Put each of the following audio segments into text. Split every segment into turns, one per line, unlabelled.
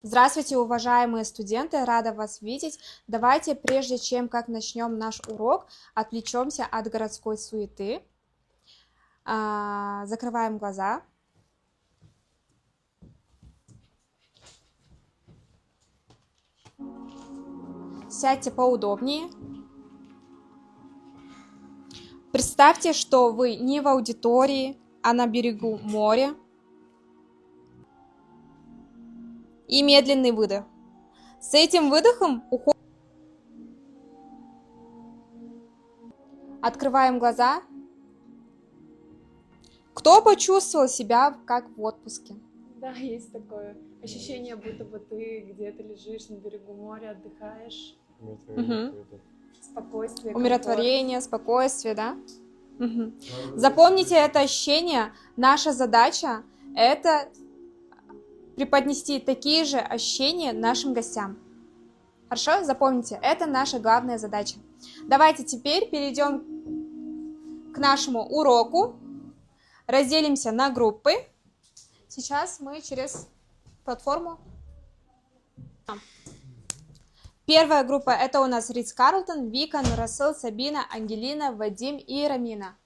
Здравствуйте, уважаемые студенты, рада вас видеть. Давайте, прежде чем как начнем наш урок, отвлечемся от городской суеты. Закрываем глаза. Сядьте поудобнее. Представьте, что вы не в аудитории, а на берегу моря. И медленный выдох. С этим выдохом открываем глаза. Кто почувствовал себя как в отпуске?
Да, есть такое ощущение, будто бы ты где-то лежишь на берегу моря, отдыхаешь. Спокойствие,
Умиротворение, спокойствие, да? Запомните это ощущение. Наша задача – это преподнести такие же ощущения нашим гостям. Хорошо? Запомните, это наша главная задача. Давайте теперь перейдем к нашему уроку. Разделимся на группы. Сейчас мы через платформу. Первая группа – это у нас Риц Карлтон, Вика, Нурасыл, Сабина, Ангелина, Вадим и Рамина.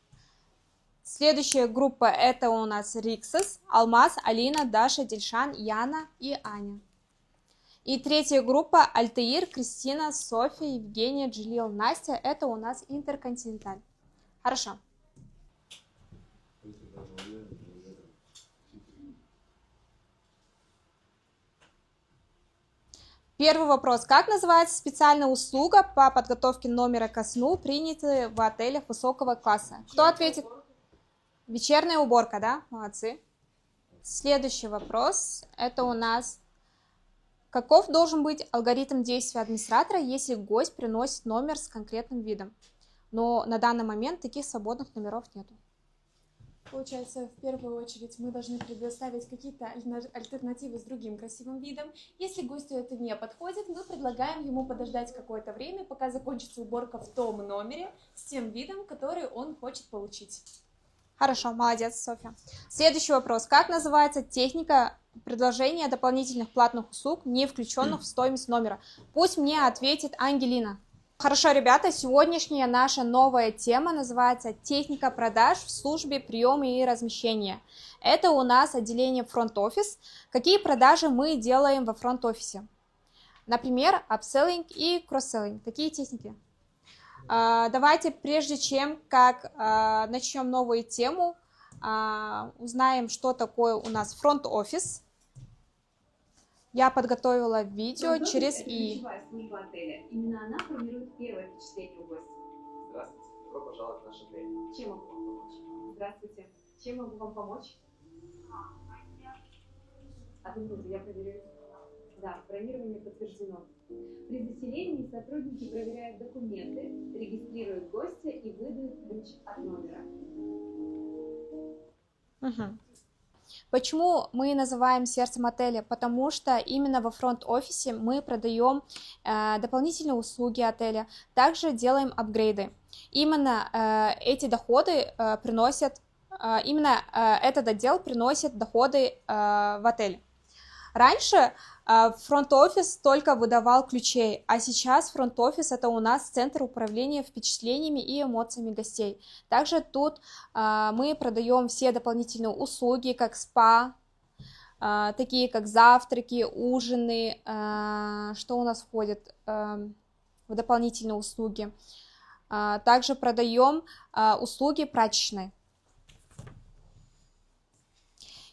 Следующая группа – это у нас Риксос, Алмаз, Алина, Даша, Дильшан, Яна и Аня. И третья группа – Альтаир, Кристина, София, Евгения, Джилил, Настя – это у нас Интерконтиненталь. Хорошо. Первый вопрос. Как называется специальная услуга по подготовке номера ко сну, принятая в отелях высокого класса? Кто ответит? Вечерняя уборка, да? Молодцы. Следующий вопрос. Это у нас... Каков должен быть алгоритм действия администратора, если гость приносит номер с конкретным видом? Но на данный момент таких свободных номеров нету.
Получается, в первую очередь мы должны предоставить какие-то альтернативы с другим красивым видом. Если гостю это не подходит, мы предлагаем ему подождать какое-то время, пока закончится уборка в том номере с тем видом, который он хочет получить.
Хорошо, молодец, Софья. Следующий вопрос. Как называется техника предложения дополнительных платных услуг, не включенных в стоимость номера? Пусть мне ответит Ангелина. Хорошо, ребята, сегодняшняя наша новая тема называется «Техника продаж в службе приема и размещения». Это у нас отделение фронт-офис. Какие продажи мы делаем во фронт-офисе? Например, апселлинг и кросс-селлинг. Такие техники. Давайте, прежде чем как начнем новую тему, узнаем, что такое у нас фронт-офис. Я подготовила видео через И.
Именно она формирует первое впечатление у гостя.
Здравствуйте, добро пожаловать в наш отель.
Чем могу вам помочь? Здравствуйте. Чем могу вам помочь? Одну минуту, я проверю. Да, бронирование подтверждено. При заселении сотрудники проверяют документы, регистрируют гостя и выдают ключ от номера.
Почему мы называем сердцем отеля? Потому что именно во фронт-офисе мы продаем дополнительные услуги отеля, также делаем апгрейды. Именно эти доходы приносят, именно этот отдел приносит доходы в отель. Раньше фронт-офис только выдавал ключей, а сейчас фронт-офис это у нас центр управления впечатлениями и эмоциями гостей. Также тут мы продаем все дополнительные услуги, как спа, такие как завтраки, ужины, что у нас входит в дополнительные услуги. Также продаем услуги прачечной.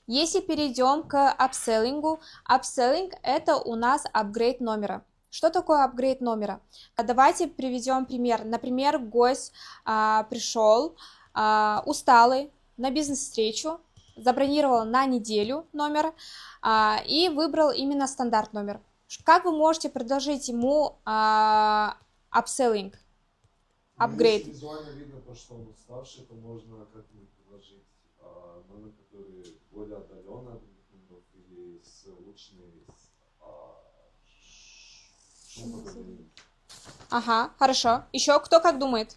Если перейдем к апселлингу, апселлинг это у нас апгрейд номера. Что такое апгрейд номера? Давайте приведем пример. Например, гость пришел усталый на бизнес-встречу, забронировал на неделю номер и выбрал именно стандарт номер. Как вы можете предложить ему апселлинг, апгрейд?
Если визуально видно, то, что он уставший, то можно как-нибудь предложить номер, который более отдаленно от других или с улучшенной
Ага, хорошо. Еще кто как думает?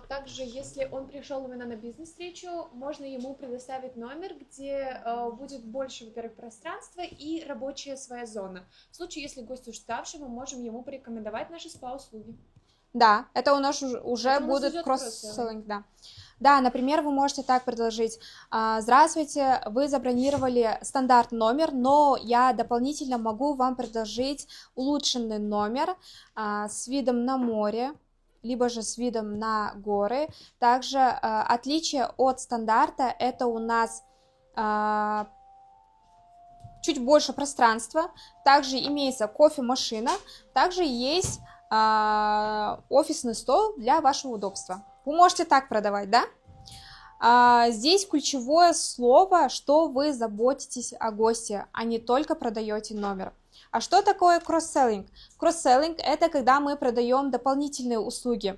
Также, если он пришел именно на бизнес-встречу, можно ему предоставить номер, где будет больше, во-первых, пространства и рабочая своя зона. В случае, если гость уставший, мы можем ему порекомендовать наши спа-услуги.
Да, это у нас уже
Это у нас
будет
идет
кросс-селлинг, да. Да, например, вы можете так предложить: здравствуйте, вы забронировали стандартный номер, но я дополнительно могу вам предложить улучшенный номер с видом на море, либо же с видом на горы. Также отличие от стандарта — это у нас чуть больше пространства, также имеется кофемашина, также есть офисный стол для вашего удобства. Вы можете так продавать, да? Здесь ключевое слово, что вы заботитесь о госте, а не только продаете номер. А что такое кросс-селлинг? Кросс-селлинг — это когда мы продаем дополнительные услуги.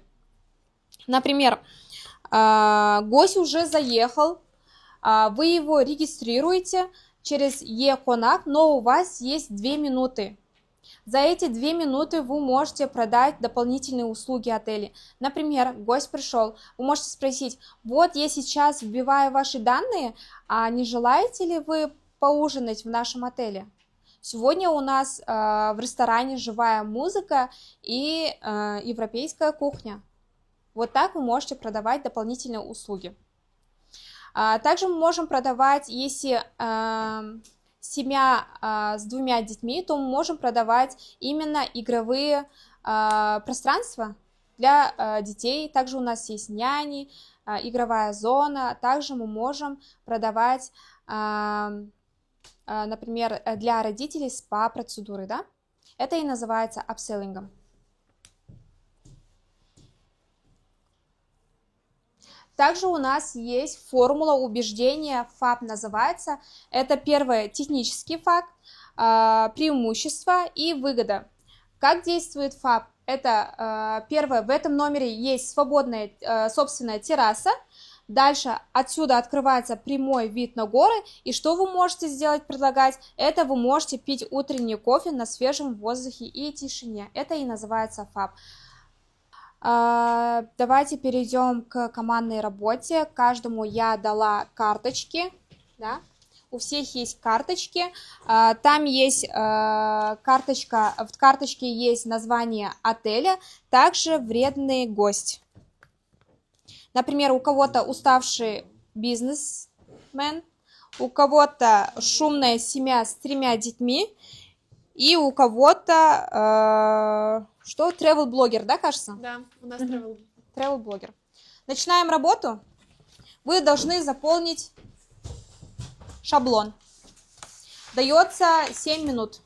Например, гость уже заехал, вы его регистрируете через e-Connect, но у вас есть 2 минуты. За эти 2 минуты вы можете продать дополнительные услуги отеля. Например, гость пришел, вы можете спросить: вот я сейчас вбиваю ваши данные, а не желаете ли вы поужинать в нашем отеле? Сегодня у нас в ресторане живая музыка и европейская кухня. Вот так вы можете продавать дополнительные услуги. Также мы можем продавать, если семья с 2 детьми, то мы можем продавать именно игровые пространства для детей. Также у нас есть няни, игровая зона. Также мы можем продавать, например, для родителей спа-процедуры, да? Это и называется апселлингом. Также у нас есть формула убеждения, ФАП называется. Это первое — технический факт, преимущество и выгода. Как действует ФАП? Это первое: в этом номере есть свободная собственная терраса. Дальше отсюда открывается прямой вид на горы. И что вы можете сделать, предлагать? Это вы можете пить утренний кофе на свежем воздухе и тишине. Это и называется ФАП. Давайте перейдем к командной работе. Каждому я дала карточки, да? У всех есть карточки. Там есть карточка, в карточке есть название отеля, также вредный гость. Например, у кого-то уставший бизнесмен, у кого-то шумная семья с 3 детьми, и у кого-то что? Travel-блогер, да, кажется?
Да, у нас travel.
Travel-блогер. Начинаем работу. Вы должны заполнить шаблон. Дается 7 минут.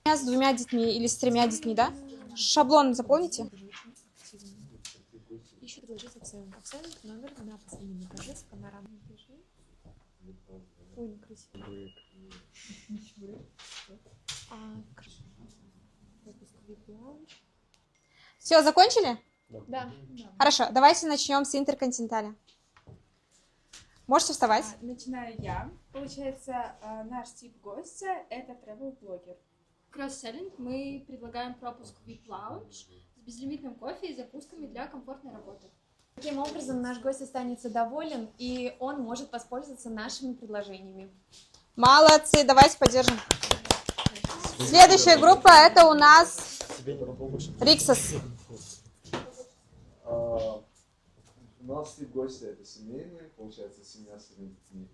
С 2 детьми или с 3 детьми, да? Шаблон заполните.
Еще предложить апселлинг. Апселлинг номер на последнем этаже с панорамным движением. Ой, некрасиво.
Все, закончили?
Да.
Хорошо, давайте начнем с интерконтиненталя. Можете вставать.
Начинаю я. Получается, наш тип гостя — это travel-блогер.
Кросс-селлинг. Мы предлагаем пропуск в VIP Lounge с безлимитным кофе и закусками для комфортной работы.
Таким образом, наш гость останется доволен, и он может воспользоваться нашими предложениями.
Молодцы, давайте поддержим. Следующая группа — это у нас Риксос.
У нас тип гостя — это семейный, получается, семья с 7 детьми.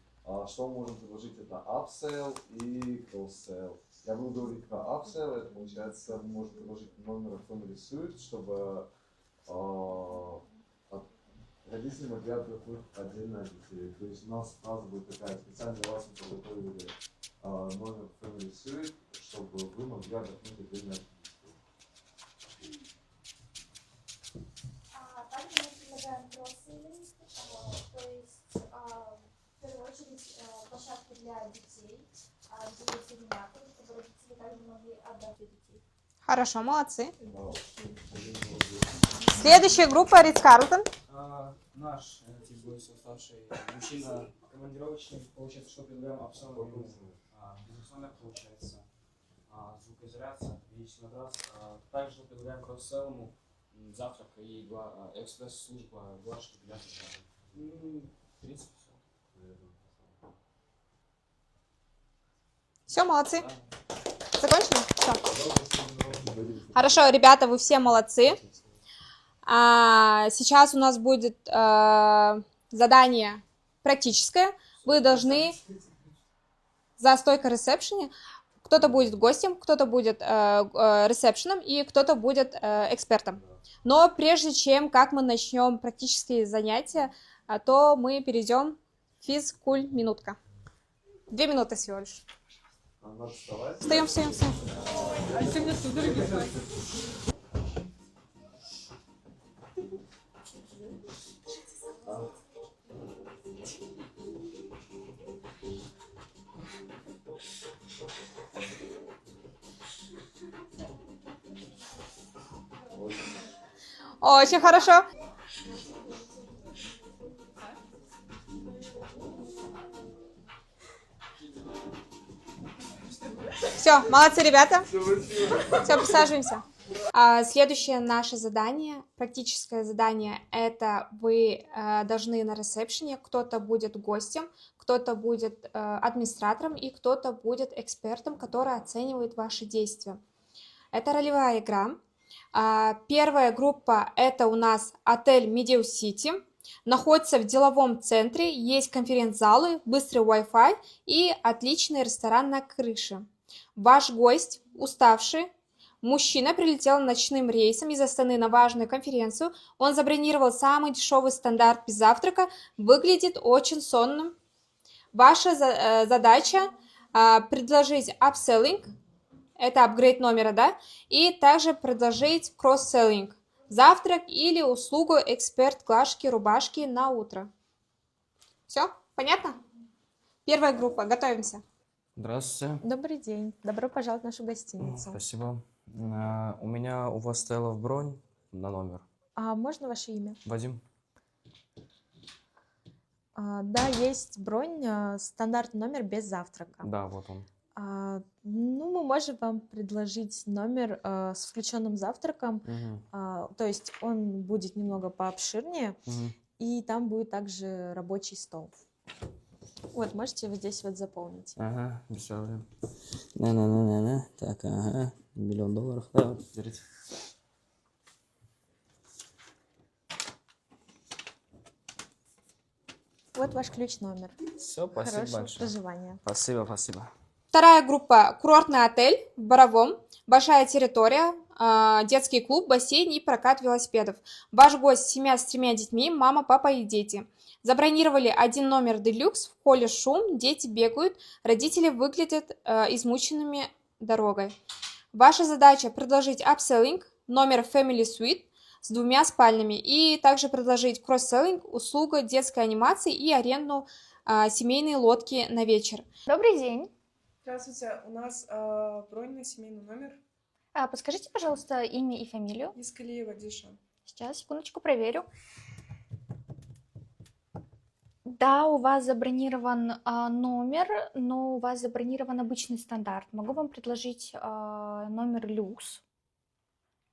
Что мы можем предложить? Это upsell и cross-sell. Я буду говорить про upsell. Это, получается, мы можем предложить номер Family Suite, чтобы родители могли отдохнуть отдельно от детей. То есть у нас фраза будет такая: специально для вас мы подготовили номер Family Suite, чтобы вы могли отдохнуть отдельно от детей.
Также мы предлагаем кросс-селлинг, то есть в первую очередь площадки для детей, где есть аниматоры, чтобы родители также могли отдать детей.
Хорошо, молодцы. Следующая группа Ридс-Карлтон.
Наш тип гостя уставший мужчина командировочный, получается, что предлагаем абсолютно бизнес-номер, получается, звукоизоляция, физический матрас. Также предлагаем кросс-селлому завтрак и экспресс-служба глажки для завтрака. В принципе, все.
Все, молодцы.
Да.
Закончили? Всё. Хорошо, ребята, вы все молодцы. Сейчас у нас будет задание практическое. Вы должны за стойкой ресепшене, кто-то будет гостем, кто-то будет ресепшеном и кто-то будет экспертом. Но прежде чем как мы начнем практические занятия, то мы перейдем в физкуль-минутка. 2 минуты всего лишь.
Надо вставать.
Встаем. Очень хорошо. Все, молодцы, ребята. Все, присаживаемся. Следующее наше задание, практическое задание, это вы должны на ресепшене, кто-то будет гостем, кто-то будет администратором и кто-то будет экспертом, который оценивает ваши действия. Это ролевая игра. Первая группа это у нас отель Meadow City. Находится в деловом центре, есть конференц-залы, быстрый Wi-Fi и отличный ресторан на крыше. Ваш гость, уставший, мужчина, прилетел ночным рейсом из Астаны на важную конференцию. Он забронировал самый дешевый стандарт без завтрака, выглядит очень сонным. Ваша задача предложить upselling, это апгрейд номера, да, и также предложить кросс-селлинг, завтрак или услугу эксперт глажки рубашки на утро. Все, понятно? Первая группа, готовимся.
Здравствуйте.
Добрый день. Добро пожаловать в нашу гостиницу.
Спасибо. У меня у вас стояла бронь на номер.
А можно ваше имя?
Вадим.
Да, есть бронь, стандартный номер без завтрака.
Да, вот он.
Мы можем вам предложить номер с включенным завтраком. То есть он будет немного пообширнее, и там будет также рабочий стол. Вот, можете вот здесь вот заполнить.
Ага, без проблем. Так, ага, $1 миллион. Да, вот, берите.
Вот ваш ключ-номер.
Все, спасибо
Хорошего
большое.
проживания.
Спасибо.
Вторая группа – курортный отель в Боровом, большая территория, детский клуб, бассейн и прокат велосипедов. Ваш гость – семья с 3 детьми, мама, папа и дети. Забронировали один номер делюкс, в холле шум, дети бегают, родители выглядят измученными дорогой. Ваша задача – предложить upselling, номер Family Suite с 2 спальнями и также предложить кросс-селлинг, услугу детской анимации и аренду семейной лодки на вечер.
Добрый день.
Здравствуйте, у нас бронь на семейный номер.
Подскажите, пожалуйста, имя и фамилию.
Искалиева Диша.
Сейчас, секундочку, проверю. Да, у вас забронирован номер, но у вас забронирован обычный стандарт. Могу вам предложить номер люкс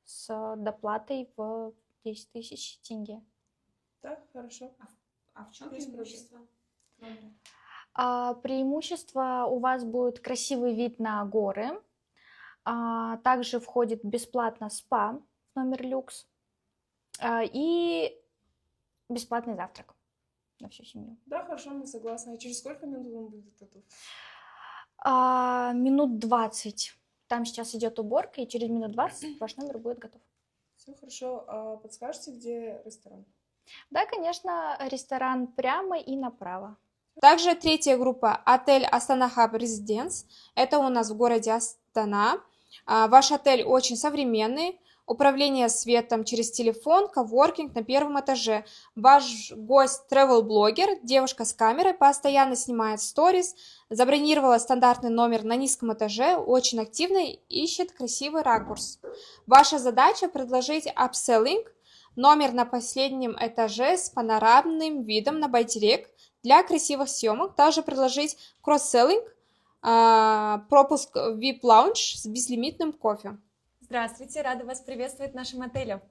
с доплатой в 10 000 тенге.
Да, хорошо.
А в чем преимущество номера?
Преимущество у вас будет красивый вид на горы. Также входит бесплатно спа в номер люкс и бесплатный завтрак на всю семью.
Да, хорошо, мы согласны. А через сколько минут он будет готов?
Минут 20. Там сейчас идет уборка, и через минут 20 ваш номер будет готов.
Все хорошо. А подскажете, где ресторан?
Да, конечно, ресторан прямо и направо.
Также третья группа – отель Астана Хаб Резиденс. Это у нас в городе Астана. Ваш отель очень современный. Управление светом через телефон, коворкинг на 1 этаже. Ваш гость – travel-блогер, девушка с камерой, постоянно снимает сторис. Забронировала стандартный номер на низком этаже, очень активно ищет красивый ракурс. Ваша задача – предложить upselling, номер на последнем этаже с панорамным видом на Байтерек для красивых съемок. Также предложить кросс-селлинг, пропуск в VIP-лаунж с безлимитным кофе.
Здравствуйте, рада вас приветствовать в нашем отеле.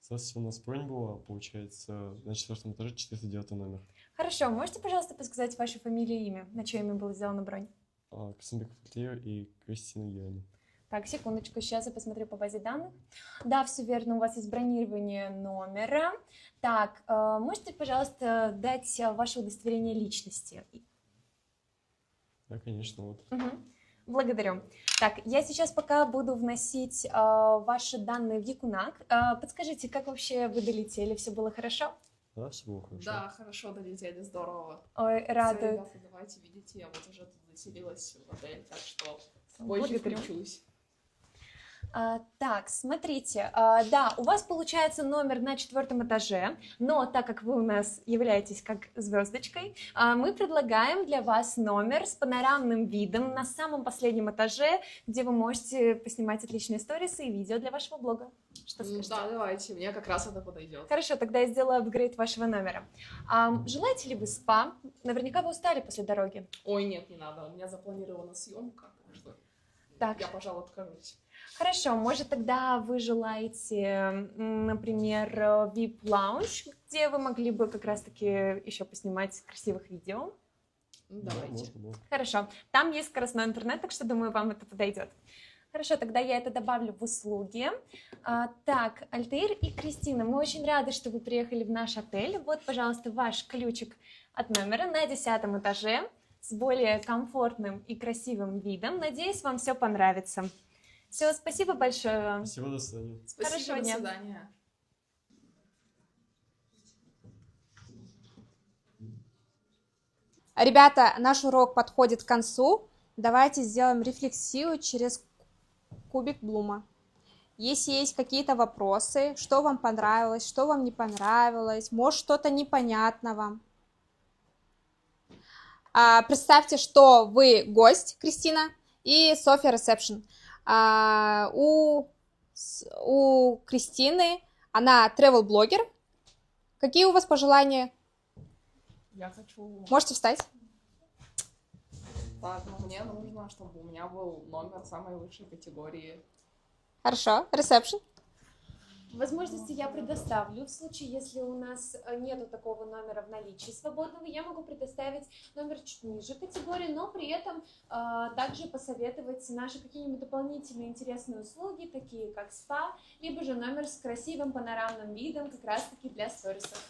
у нас бронь была, получается, на 4-м этаже 409 номер.
Хорошо, можете, пожалуйста, подсказать вашу фамилию и имя, на чье имя была сделана бронь?
Касымбеков Альтаир и Кристина Юлиана.
Так, секундочку, сейчас я посмотрю по базе данных. Да, все верно, у вас есть бронирование номера. Так, можете, пожалуйста, дать ваше удостоверение личности?
Да, конечно, вот.
Благодарю. Так, я сейчас пока буду вносить ваши данные в Якунак. Подскажите, как вообще вы долетели? Все было хорошо?
Да, все было хорошо.
Да, хорошо, долетели, здорово.
Ой, радует.
Ребята, давайте, видите, я вот уже тут заселилась в отель, так что позже включусь.
Так, смотрите, да, у вас получается номер на 4-м этаже, но так как вы у нас являетесь как звездочкой, мы предлагаем для вас номер с панорамным видом на самом последнем этаже, где вы можете поснимать отличные сторисы и видео для вашего блога. Что скажете?
Да, давайте, мне как раз это подойдет.
Хорошо, тогда я сделаю апгрейд вашего номера. Желаете ли вы спа? Наверняка вы устали после дороги.
Ой, нет, не надо, у меня запланирована съемка, так что я, пожалуй, откажусь.
Хорошо, может, тогда вы желаете, например, VIP-лаунж, где вы могли бы как раз-таки еще поснимать красивых видео?
Давайте.
Хорошо, там есть скоростной интернет, так что, думаю, вам это подойдет. Хорошо, тогда я это добавлю в услуги. Так, Альтаир и Кристина, мы очень рады, что вы приехали в наш отель. Вот, пожалуйста, ваш ключик от номера на 10-м этаже с более комфортным и красивым видом. Надеюсь, вам все понравится. Все, спасибо большое вам.
Спасибо, до свидания.
Спасибо,
Хорошего
до
дня.
свидания.
Ребята, наш урок подходит к концу. Давайте сделаем рефлексию через кубик Блума. Если есть какие-то вопросы, что вам понравилось, что вам не понравилось, может что-то непонятно вам. Представьте, что вы гость, Кристина, и Софья ресепшн. У Кристины, она travel-блогер. Какие у вас пожелания?
Я хочу...
Можете встать?
Так, ну мне нужно, чтобы у меня был номер самой высшей категории.
Хорошо, ресепшн.
Возможности я предоставлю. В случае, если у нас нету такого номера в наличии свободного, я могу предоставить номер чуть ниже категории, но при этом также посоветовать наши какие-нибудь дополнительные интересные услуги, такие как спа, либо же номер с красивым панорамным видом, как раз-таки для сторисов.